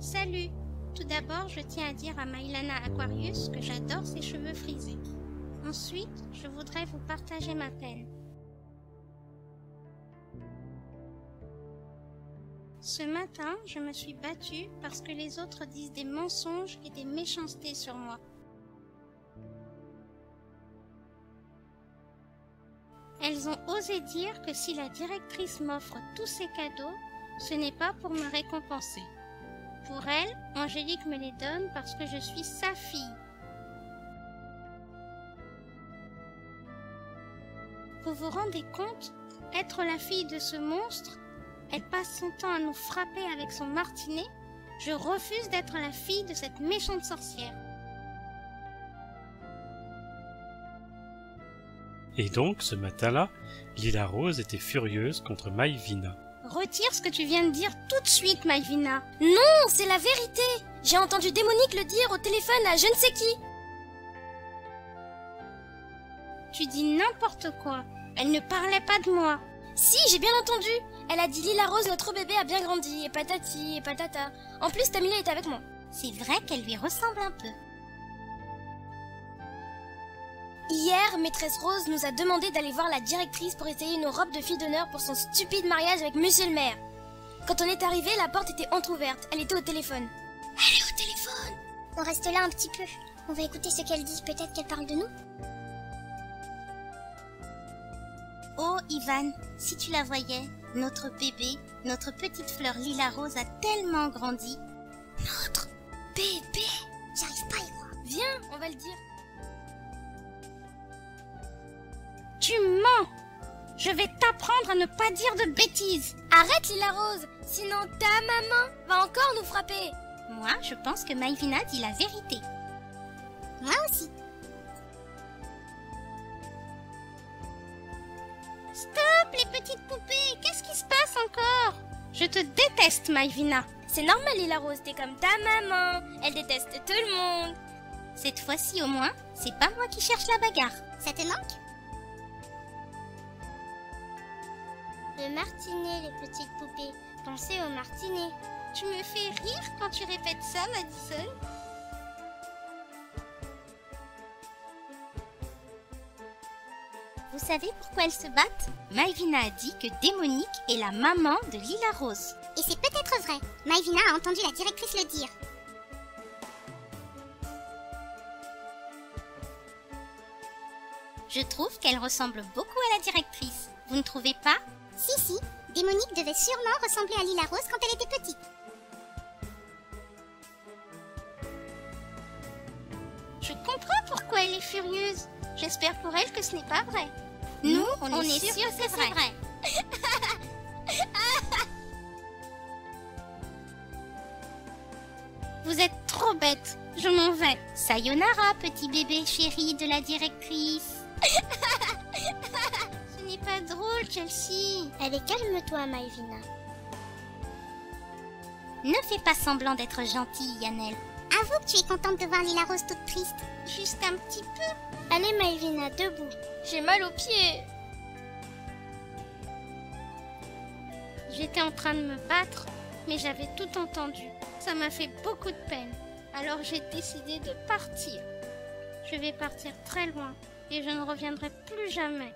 Salut! Tout d'abord, je tiens à dire à Mailana Aquarius que j'adore ses cheveux frisés. Ensuite, je voudrais vous partager ma peine. Ce matin, je me suis battue parce que les autres disent des mensonges et des méchancetés sur moi. Elles ont osé dire que si la directrice m'offre tous ces cadeaux, ce n'est pas pour me récompenser. Pour elle, Angélique me les donne parce que je suis sa fille. Vous vous rendez compte? Être la fille de ce monstre? Elle passe son temps à nous frapper avec son martinet. Je refuse d'être la fille de cette méchante sorcière. Et donc, ce matin-là, Lila Rose était furieuse contre Maïvina. Retire ce que tu viens de dire tout de suite, Maïvina. Non, c'est la vérité. J'ai entendu Démonique le dire au téléphone à je ne sais qui. Tu dis n'importe quoi. Elle ne parlait pas de moi. Si, j'ai bien entendu. Elle a dit Lila Rose, notre bébé a bien grandi, et patati, et patata. En plus, Tamila est avec moi. C'est vrai qu'elle lui ressemble un peu. Hier, maîtresse Rose nous a demandé d'aller voir la directrice pour essayer nos robes de fille d'honneur pour son stupide mariage avec monsieur le maire. Quand on est arrivé, la porte était entrouverte. Elle était au téléphone. Elle est au téléphone. On reste là un petit peu. On va écouter ce qu'elle dit. Peut-être qu'elle parle de nous. Oh, Ivan, si tu la voyais, notre bébé, notre petite fleur Lila Rose a tellement grandi. Notre bébé. J'arrive pas à y croire. Viens, on va le dire. Tu mens! Je vais t'apprendre à ne pas dire de bêtises. Arrête, Lila Rose, sinon ta maman va encore nous frapper. Moi, je pense que Maïvina dit la vérité. Moi aussi. Stop, les petites poupées! Qu'est-ce qui se passe encore? Je te déteste, Maïvina. C'est normal, Lila Rose, t'es comme ta maman. Elle déteste tout le monde. Cette fois-ci, au moins, c'est pas moi qui cherche la bagarre. Ça te manque? Le martinet, les petites poupées. Pensez au martinet. Tu me fais rire quand tu répètes ça, Madison. Vous savez pourquoi elles se battent? Maïvina a dit que Démonique est la maman de Lila Rose. Et c'est peut-être vrai. Maïvina a entendu la directrice le dire. Je trouve qu'elle ressemble beaucoup à la directrice. Vous ne trouvez pas? Si, Démonique devait sûrement ressembler à Lila Rose quand elle était petite. Je comprends pourquoi elle est furieuse. J'espère pour elle que ce n'est pas vrai. Nous, on est sûrs que c'est vrai. Vous êtes trop bête. Je m'en vais. Sayonara, petit bébé chéri de la directrice. Ce n'est pas drôle, Chelsea. Allez, calme-toi, Maïvina. Ne fais pas semblant d'être gentille, Yannel. Avoue que tu es contente de voir Lila Rose toute triste. Juste un petit peu. Allez, Maïvina, debout. J'ai mal aux pieds. J'étais en train de me battre, mais j'avais tout entendu. Ça m'a fait beaucoup de peine. Alors j'ai décidé de partir. Je vais partir très loin et je ne reviendrai plus jamais.